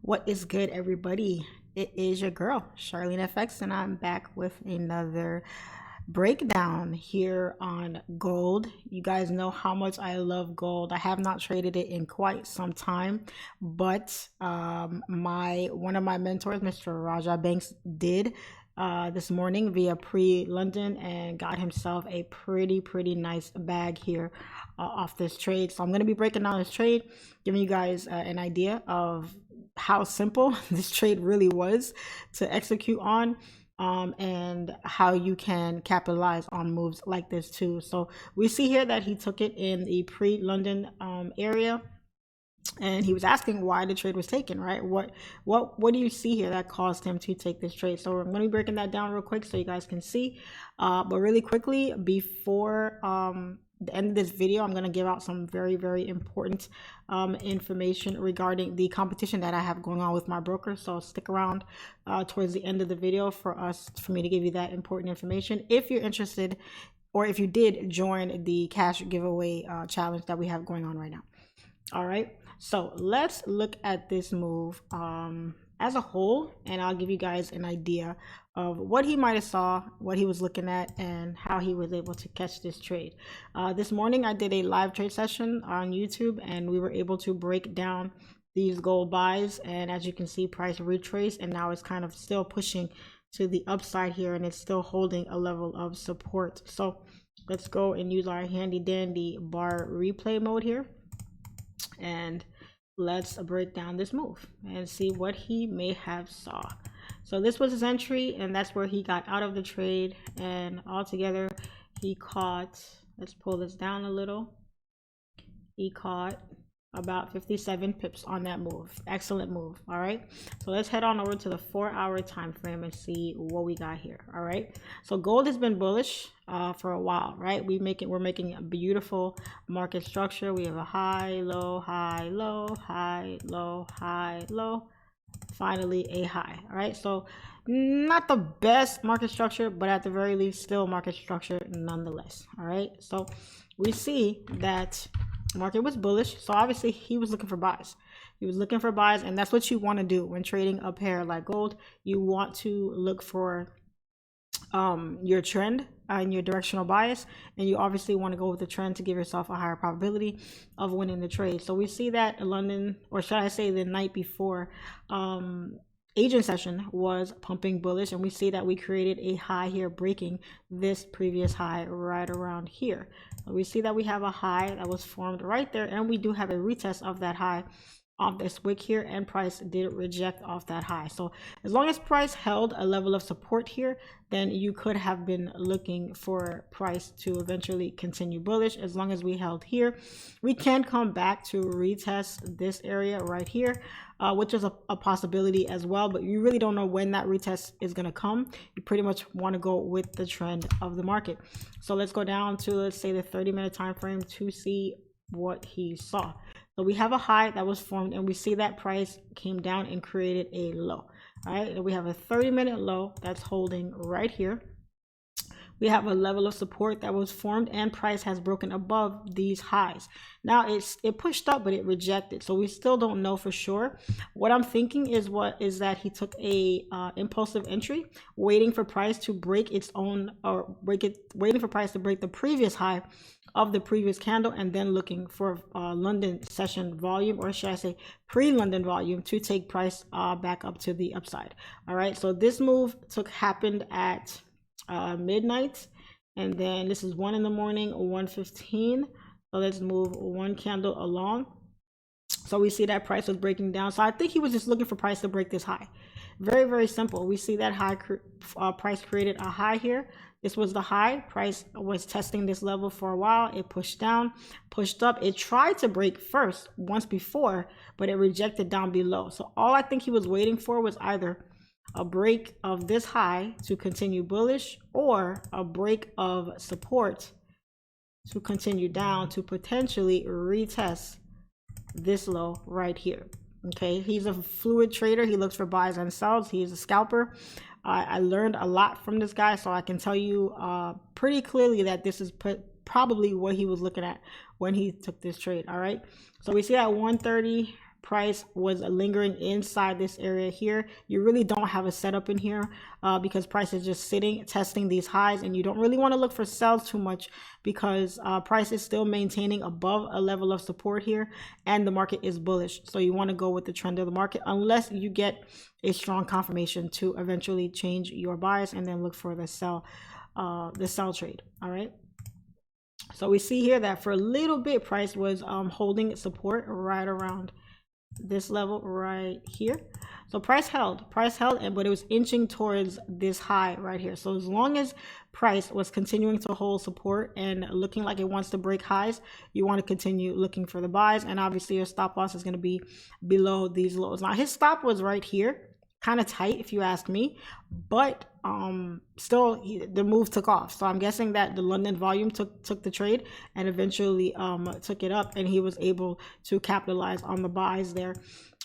What is good, everybody? It is your girl, Charlene FX, and I'm back with another breakdown here on gold. You guys know how much I love gold. I have not traded it in quite some time, but my one of my mentors, Mr. Raja Banks, did this morning via pre-London and got himself a pretty nice bag here off this trade. So I'm going to be breaking down this trade, giving you guys an idea of how simple this trade really was to execute on, and how you can capitalize on moves like this too. So we see here that he took it in the pre-London area, and he was asking why the trade was taken, right? What do you see here that caused him to take this trade? So I'm going to be breaking that down real quick so you guys can see, but really quickly before the end of this video, I'm going to give out some very important information regarding the competition that I have going on with my broker. So stick around towards the end of the video for me to give you that important information if you're interested, or if you did join the cash giveaway challenge that we have going on right now. All right, so let's look at this move as a whole, and I'll give you guys an idea of what he might have saw, what he was looking at, and how he was able to catch this trade. This morning I did a live trade session on YouTube, and we were able to break down these gold buys, and as you can see, price retraced, and now it's kind of still pushing to the upside here, and it's still holding a level of support. So let's go and use our handy dandy bar replay mode here, and let's break down this move and see what he may have saw. So this was his entry, and that's where he got out of the trade, and altogether he caught, let's pull this down a little, he caught about 57 pips on that move. Excellent move. All right, so let's head on over to the 4-hour time frame and see what we got here. All right, so gold has been bullish for a while, right? We're making a beautiful market structure. We have a high, low, high, low, high, low, high, low, finally a high. All right, so not the best market structure, but at the very least still market structure nonetheless. All right, so we see that market was bullish, so obviously he was looking for buys. He was looking for buys, and that's what you want to do when trading a pair like gold. You want to look for your trend and your directional bias, and you obviously want to go with the trend to give yourself a higher probability of winning the trade. So we see that London, or should I say the night before, agent session was pumping bullish, and we see that we created a high here, breaking this previous high right around here. We see that we have a high that was formed right there, and we do have a retest of that high off this wick here, and price did reject off that high. So as long as price held a level of support here, then you could have been looking for price to eventually continue bullish. As long as we held here, we can come back to retest this area right here, which is a possibility as well, but you really don't know when that retest is going to come. You pretty much want to go with the trend of the market. So let's go down to, let's say, the 30-minute time frame to see what he saw. So we have a high that was formed, and we see that price came down and created a low. All right, and we have a 30-minute low that's holding right here. We have a level of support that was formed, and price has broken above these highs. Now it pushed up, but it rejected, so we still don't know for sure. What I'm thinking is that he took a impulsive entry, waiting for price to break its own, or waiting for price to break the previous high of the previous candle, and then looking for London session volume, or should I say pre-London volume, to take price back up to the upside. All right, so this move happened at midnight, and then this is 1 in the morning, 1:15. So let's move one candle along. So we see that price was breaking down, so I think he was just looking for price to break this high. Very simple. We see that high, price created a high here. This was the high. Price was testing this level for a while. It pushed down, pushed up. It tried to break first once before, but it rejected down below. So all I think he was waiting for was either a break of this high to continue bullish, or a break of support to continue down to potentially retest this low right here. Okay, he's a fluid trader. He looks for buys and sells. He's a scalper. I learned a lot from this guy, so I can tell you pretty clearly that this is probably what he was looking at when he took this trade. All right, so we see at 1:30 price was lingering inside this area here, you really don't have a setup in here because price is just sitting, testing these highs, and you don't really want to look for sells too much because price is still maintaining above a level of support here, and the market is bullish. So you want to go with the trend of the market unless you get a strong confirmation to eventually change your bias and then look for the sell trade. All right. So we see here that for a little bit, price was holding support right around this level right here. So price held, and but it was inching towards this high right here. So as long as price was continuing to hold support and looking like it wants to break highs, you want to continue looking for the buys, and obviously your stop loss is going to be below these lows. Now his stop was right here, kind of tight if you ask me, but still the move took off. So I'm guessing that the London volume took the trade and eventually took it up, and he was able to capitalize on the buys there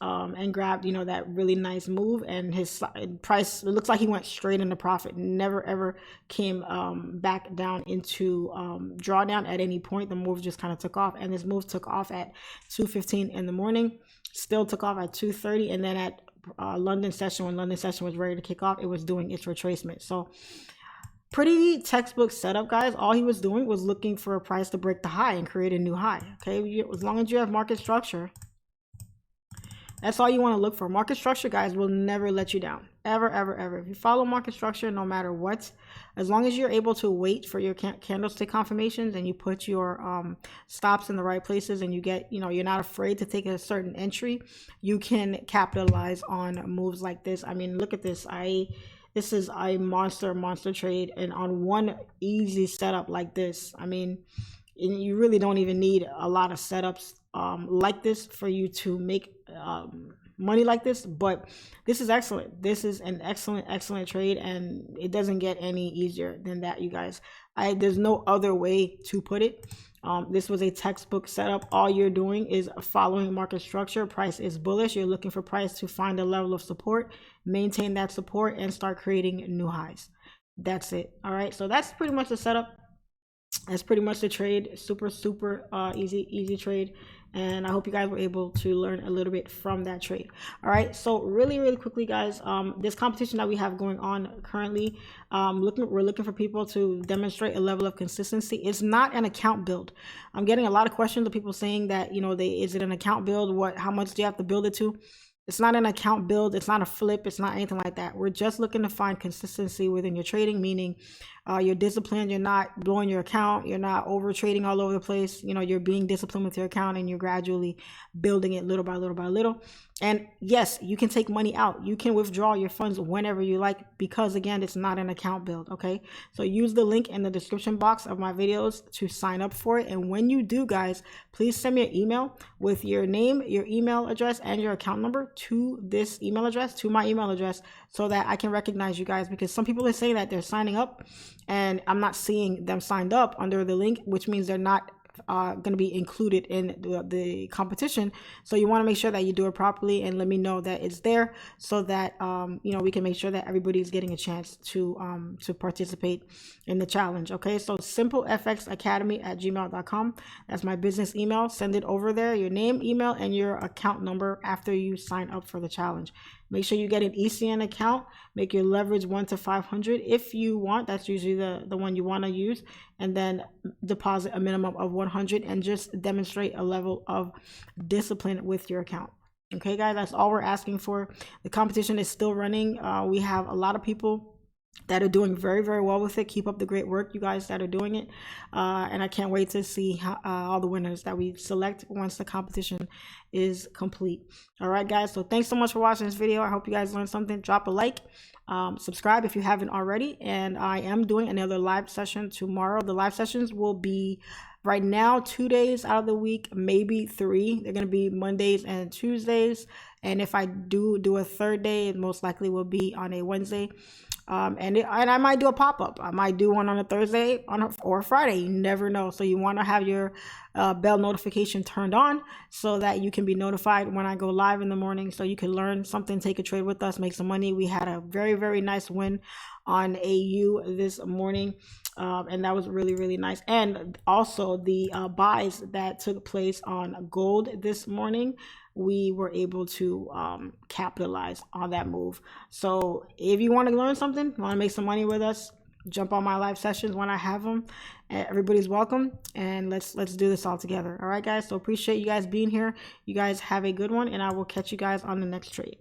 and grabbed, you know, that really nice move. And his price, it looks like he went straight into profit, never ever came back down into drawdown at any point. The move just kind of took off, and this move took off at 2:15 in the morning, still took off at 2:30, and then at London session, when London session was ready to kick off, it was doing its retracement. So pretty textbook setup, guys. All he was doing was looking for a price to break the high and create a new high. Okay, as long as you have market structure, that's all you want to look for. Market structure, guys, will never let you down, ever, ever, ever. If you follow market structure, no matter what, as long as you're able to wait for your candlestick confirmations and you put your stops in the right places, and you get, you know, you're not afraid to take a certain entry, you can capitalize on moves like this. I mean, look at this. This is a monster trade, and on one easy setup like this, I mean, you really don't even need a lot of setups like this for you to make money like this. But this is excellent. This is an excellent trade, and it doesn't get any easier than that, you guys. There's no other way to put it. This was a textbook setup. All you're doing is following market structure. Price is bullish. You're looking for price to find a level of support, maintain that support, and start creating new highs. That's it. All right, so that's pretty much the setup. That's pretty much the trade. Super easy trade, and I hope you guys were able to learn a little bit from that trade. All right, so really quickly, guys, this competition that we have going on currently, we're looking for people to demonstrate a level of consistency. It's not an account build. I'm getting a lot of questions of people saying that, you know, is it an account build? How much do you have to build it to? It's not an account build. It's not a flip. It's not anything like that. We're just looking to find consistency within your trading, meaning you're disciplined. You're not blowing your account. You're not over trading all over the place. You know, you're being disciplined with your account, and you're gradually building it little by little. And yes, you can take money out. You can withdraw your funds whenever you like, because again, it's not an account build. Okay, so use the link in the description box of my videos to sign up for it. And when you do, guys, please send me an email with your name, your email address, and your account number to this email address, to my email address, so that I can recognize you guys, because some people are saying that they're signing up and I'm not seeing them signed up under the link, which means they're not going to be included in the competition. So you want to make sure that you do it properly and let me know that it's there, so that you know, we can make sure that everybody's getting a chance to participate in the challenge. Okay, so simplefxacademy@gmail.com. that's my business email. Send it over there, your name, email, and your account number after you sign up for the challenge. Make sure you get an ECN account. Make your leverage 1 to 500 if you want. That's usually the one you want to use. And then deposit a minimum of 100 and just demonstrate a level of discipline with your account. Okay, guys, that's all we're asking for. The competition is still running. We have a lot of people that are doing very well with it. Keep up the great work, you guys that are doing it, and I can't wait to see all the winners that we select once the competition is complete. All right, guys, so thanks so much for watching this video. I hope you guys learned something. Drop a like, subscribe if you haven't already, and I am doing another live session tomorrow. The live sessions will be right now 2 days out of the week, maybe 3. They're going to be Mondays and Tuesdays, and if I do a third day, it most likely will be on a Wednesday. And I might do a pop-up. I might do one on a Thursday or Friday. You never know. So you want to have your bell notification turned on so that you can be notified when I go live in the morning, so you can learn something, take a trade with us, make some money. We had a very nice win on AU this morning, and that was really nice. And also the buys that took place on gold this morning, we were able to capitalize on that move. So if you want to learn something, want to make some money with us, jump on my live sessions when I have them. Everybody's welcome, and let's do this all together. All right, guys. So appreciate you guys being here. You guys have a good one, and I will catch you guys on the next trade.